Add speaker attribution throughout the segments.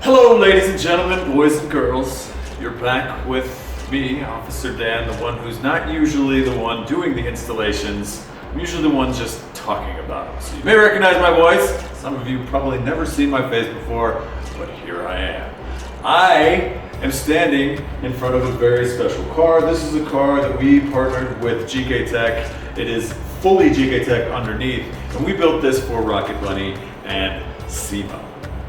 Speaker 1: Hello ladies and gentlemen, boys and girls. You're back with me, Officer Dan, the one who's not usually the one doing the installations. I'm usually the one just talking about them. So you may recognize my voice. Some of you probably never seen my face before, but here I am. I am standing in front of a very special car. This is a car that we partnered with GKTech. It is fully GKTech underneath, and we built this for Rocket Bunny and SEMA,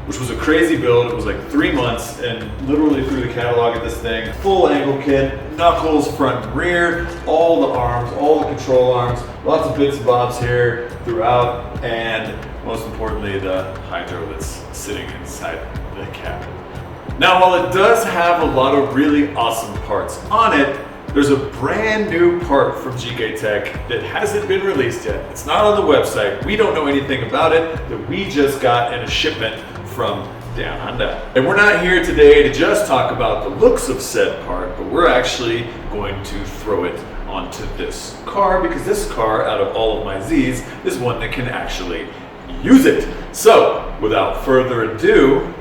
Speaker 1: which was a crazy build. It was like 3 months, and literally through the catalog of this thing, full angle kit, knuckles, front and rear, all the arms, all the control arms, lots of bits and bobs here throughout, and most importantly, the hydro that's sitting inside the cabin. Now, while it does have a lot of really awesome parts on it, there's a brand new part from GKTech that hasn't been released yet. It's not on the website. We don't know anything about it, that we just got in a shipment from down under. And we're not here today to just talk about the looks of said part, but we're actually going to throw it onto this car, because this car, out of all of my Z's, is one that can actually use it. So, without further ado,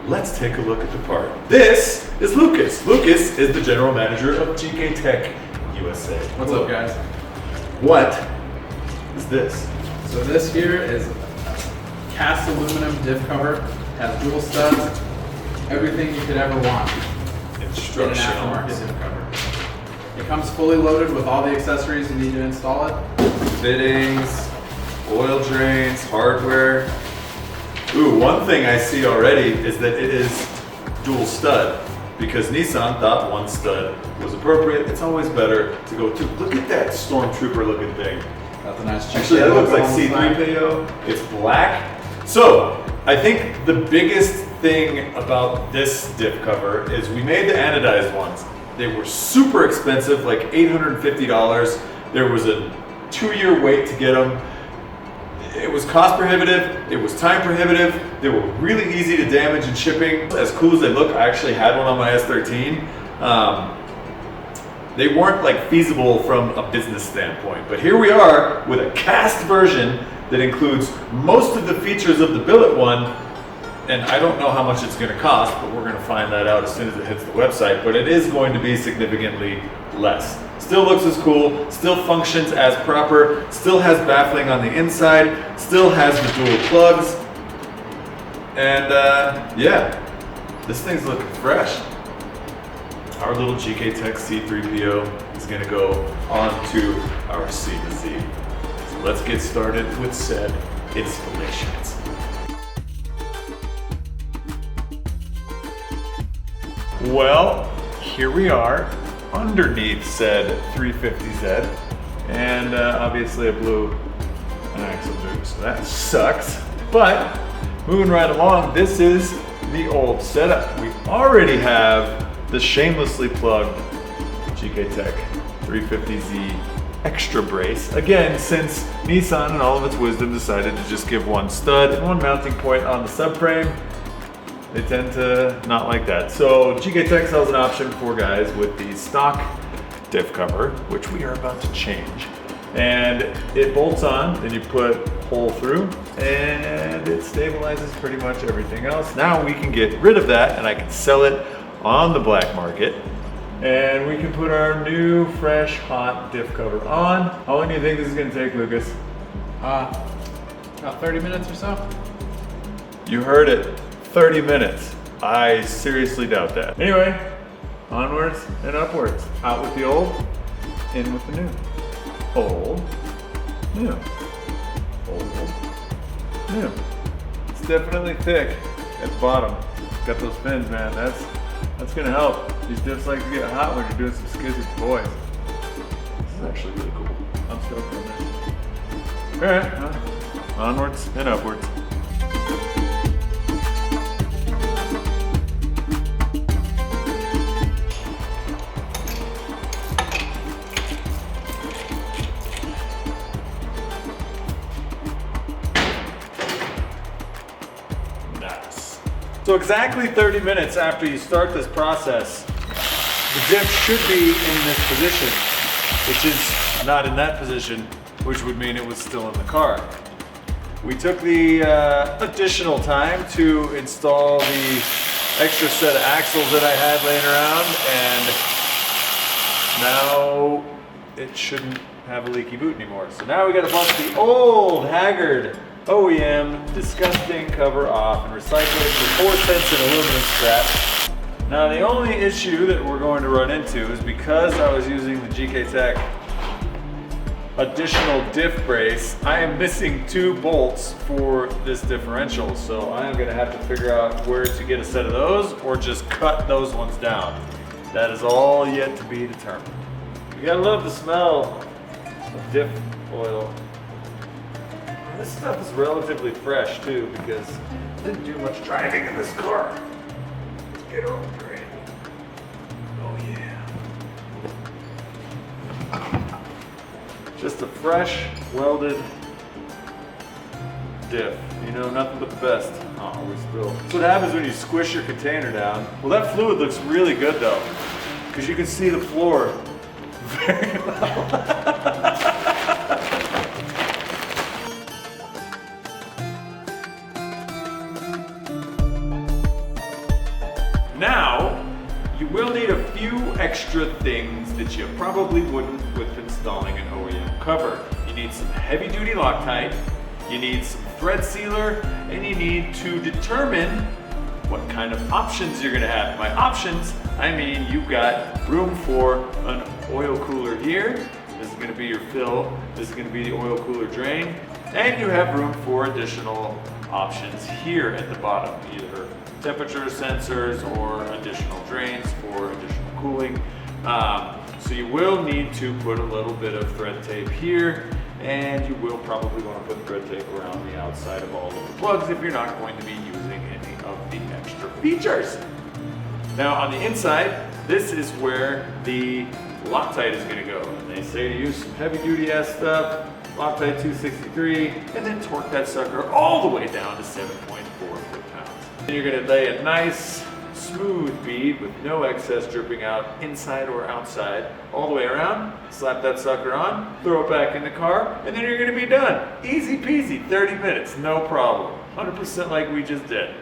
Speaker 1: let's take a look at the part. This is Lucas. Lucas is the general manager of GKTech USA.
Speaker 2: What's up, guys?
Speaker 1: What is this?
Speaker 2: So this here is cast aluminum diff cover. Has dual studs, everything you could ever want in an aftermarket diff cover. It comes fully loaded with all the accessories you need to install it.
Speaker 1: Fittings, oil drains, hardware. Ooh, one thing I see already is that it is dual stud, because Nissan thought one stud was appropriate. It's always better to go two. Look at that Stormtrooper looking thing.
Speaker 2: Got the nice
Speaker 1: Actually, that looks like C3PO. It's black. So, I think the biggest thing about this diff cover is we made the anodized ones. They were super expensive, like $850. There was a 2-year wait to get them. It was cost prohibitive, it was time prohibitive, they were really easy to damage in shipping. As cool as they look, I actually had one on my S13. They weren't like feasible from a business standpoint, but here we are with a cast version that includes most of the features of the billet one, and I don't know how much it's going to cost, but we're going to find that out as soon as it hits the website, but it is going to be significantly less. Still looks as cool, still functions as proper, still has baffling on the inside, still has the dual plugs, and yeah, this thing's looking fresh. Our little GKTech C3PO is going to go onto our C to Z. So let's get started with said installations. Well, here we are underneath said 350Z, and obviously I blew an axle boot, so that sucks. But moving right along, this is the old setup. We already have the shamelessly plugged GKTech 350Z extra brace. Again, since Nissan in all of its wisdom decided to just give one stud and one mounting point on the subframe, they tend to not like that. So GKTech sells an option for guys with the stock diff cover, which we are about to change. And it bolts on, then you put hole through, and it stabilizes pretty much everything else. Now we can get rid of that, and I can sell it on the black market. And we can put our new, fresh, hot diff cover on. How long do you think this is gonna take, Lucas?
Speaker 2: About 30 minutes or so.
Speaker 1: You heard it. 30 minutes. I seriously doubt that. Anyway, onwards and upwards. Out with the old, in with the new. Old, new. Old, new. It's definitely thick at the bottom. Got those fins, man. That's gonna help. These diffs like to get hot when you're doing some skids with the boys. This is actually really cool. I'm stoked on this. Alright, onwards and upwards. So exactly 30 minutes after you start this process, the diff should be in this position, which is not in that position, which would mean it was still in the car. We took the additional time to install the extra set of axles that I had laying around, and now it shouldn't have a leaky boot anymore. So now we gotta bust the old Haggard OEM disgusting cover off and recycle it for 4 cents in aluminum scrap. Now the only issue that we're going to run into is because I was using the GKTech additional diff brace, I am missing 2 bolts for this differential. So I am gonna have to figure out where to get a set of those or just cut those ones down. That is all yet to be determined. You gotta love the smell of diff oil. This stuff is relatively fresh too because I didn't do much driving in this car. Let's get over it. Oh yeah. Just a fresh, welded diff. You know, nothing but the best. Oh, we spill. That's what happens when you squish your container down. Well, that fluid looks really good though, because you can see the floor very well. Now, you will need a few extra things that you probably wouldn't with installing an OEM cover. You need some heavy duty Loctite, you need some thread sealer, and you need to determine what kind of options you're gonna have. By options, I mean you've got room for an oil cooler here. This is gonna be your fill. This is gonna be the oil cooler drain. And you have room for additional options here at the bottom, either temperature sensors or additional drains for additional cooling. So you will need to put a little bit of thread tape here, and you will probably want to put thread tape around the outside of all of the plugs if you're not going to be using any of the extra features. Now on the inside, this is where the Loctite is going to go. And they say to use some heavy duty ass stuff, Loctite 263, and then torque that sucker all the way down to 7.4 foot-pounds. And you're going to lay a nice smooth bead with no excess dripping out inside or outside all the way around. Slap that sucker on, throw it back in the car, and then you're going to be done. Easy peasy, 30 minutes, no problem. 100% like we just did.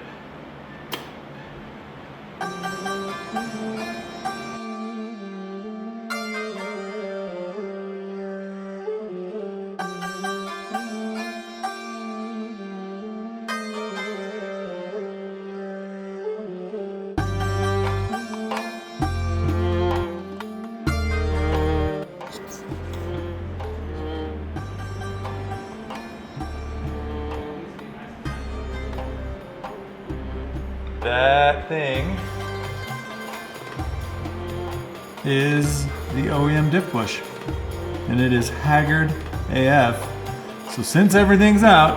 Speaker 1: That thing is the OEM diff bush, and it is haggard AF. So since everything's out,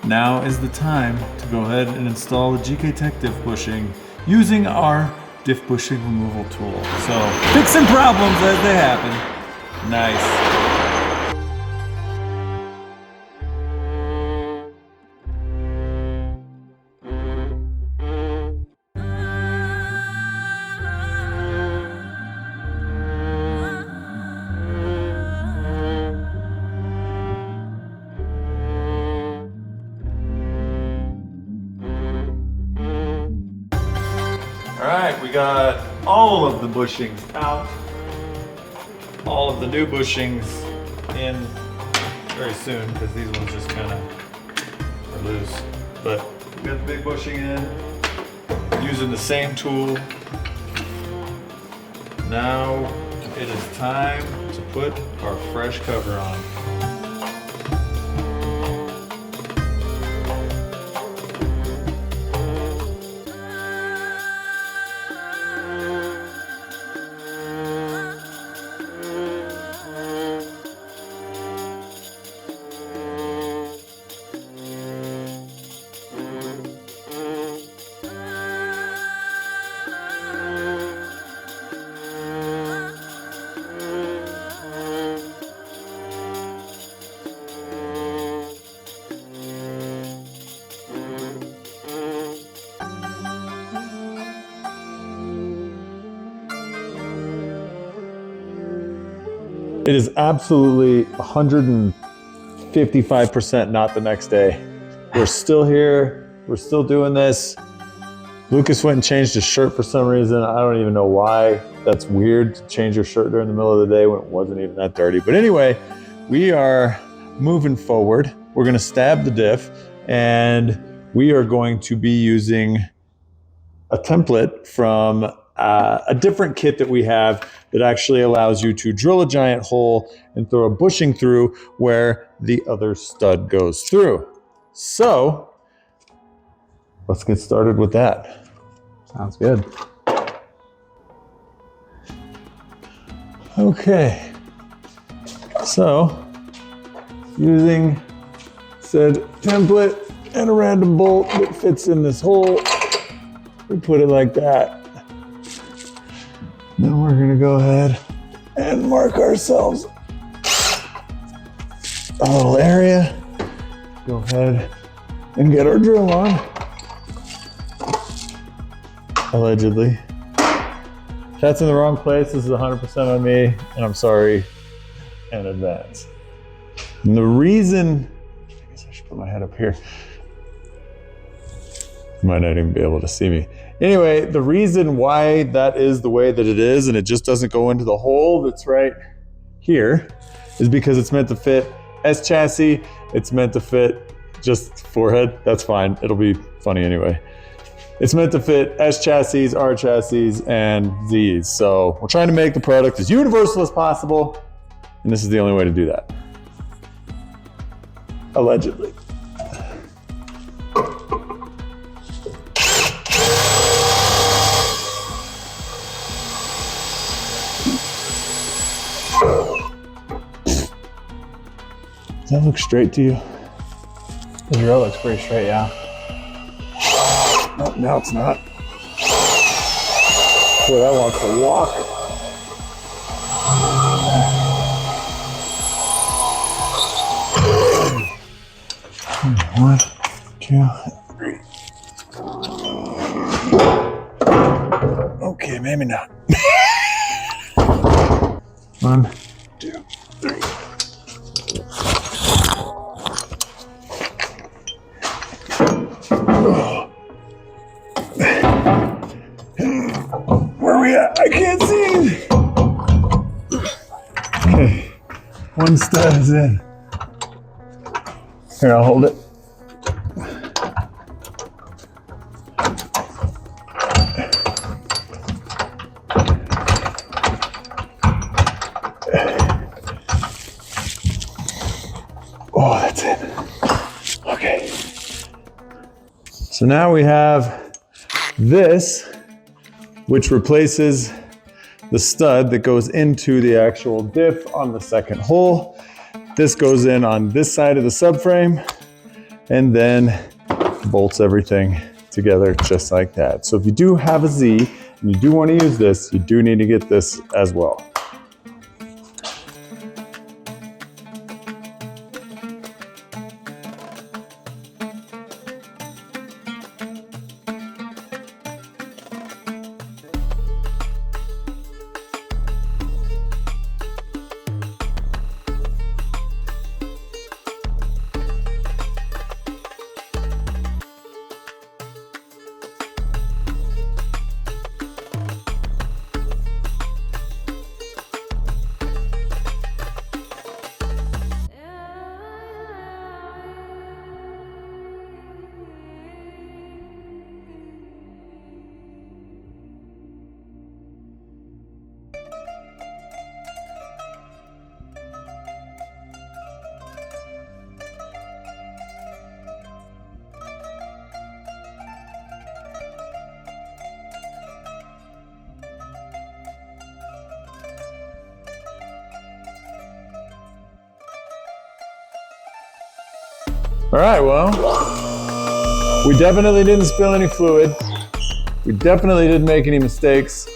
Speaker 1: now is the time to go ahead and install the GKTech diff bushing using our diff bushing removal tool. So fixing problems as they happen. Nice. All right, we got all of the bushings out. All of the new bushings in very soon because these ones just kind of are loose. But we got the big bushing in, using the same tool. Now it is time to put our fresh cover on. It is absolutely 155% not the next day. We're still here, we're still doing this. Lucas went and changed his shirt for some reason. I don't even know why. That's weird to change your shirt during the middle of the day when it wasn't even that dirty. But anyway, we are moving forward. We're gonna stab the diff, and we are going to be using a template from a different kit that we have that actually allows you to drill a giant hole and throw a bushing through where the other stud goes through. So let's get started with that.
Speaker 2: Sounds good.
Speaker 1: Okay, so using said template and a random bolt that fits in this hole, we put it like that. Then we're gonna go ahead and mark ourselves a little area. Go ahead and get our drill on. Allegedly. If that's in the wrong place, this is 100% on me, and I'm sorry in advance. And the reason, I guess I should put my head up here. You might not even be able to see me. Anyway, the reason why that is the way that it is, and it just doesn't go into the hole that's right here, is because it's meant to fit S chassis. It's meant to fit just forehead. That's fine. It'll be funny anyway. It's meant to fit S chassis, R chassis, and Z's. So we're trying to make the product as universal as possible, and this is the only way to do that. Allegedly. Does that look straight to you?
Speaker 2: The drill looks pretty straight, yeah.
Speaker 1: Oh, no, it's not. Boy, that wants to walk. One, two, three. Okay, maybe not. One, two, three. Where are we at? I can't see anything. Okay, one stud is in. Here, I'll hold it. Oh, that's it. Okay. So now we have this, which replaces the stud that goes into the actual diff on the second hole. This goes in on this side of the subframe and then bolts everything together just like that. So if you do have a Z and you do want to use this, you do need to get this as well. All right, well, we definitely didn't spill any fluid. We definitely didn't make any mistakes.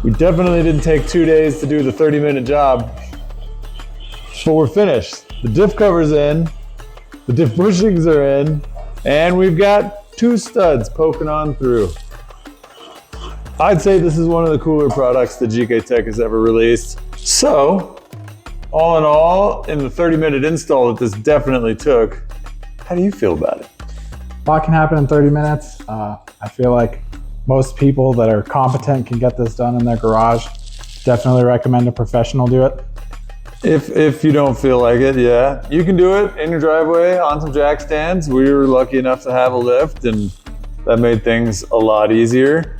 Speaker 1: We definitely didn't take 2 days to do the 30-minute job. But we're finished. The diff cover's in, the diff bushings are in, and we've got 2 studs poking on through. I'd say this is one of the cooler products that GKTech has ever released. So, all in all, in the 30-minute install that this definitely took, how do you feel about it?
Speaker 2: A lot can happen in 30 minutes. I feel like
Speaker 3: Most people that are competent can get this done in their garage. Definitely recommend a professional do it.
Speaker 1: If you don't feel like it, yeah. You can do it in your driveway on some jack stands. We were lucky enough to have a lift, and that made things a lot easier.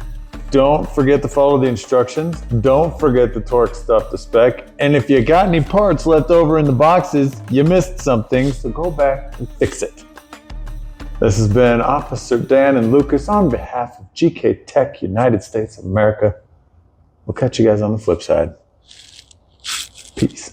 Speaker 1: Don't forget to follow the instructions. Don't forget to torque stuff to spec. And if you got any parts left over in the boxes, you missed something, so go back and fix it. This has been Officer Dan and Lucas on behalf of GKTech United States of America. We'll catch you guys on the flip side. Peace.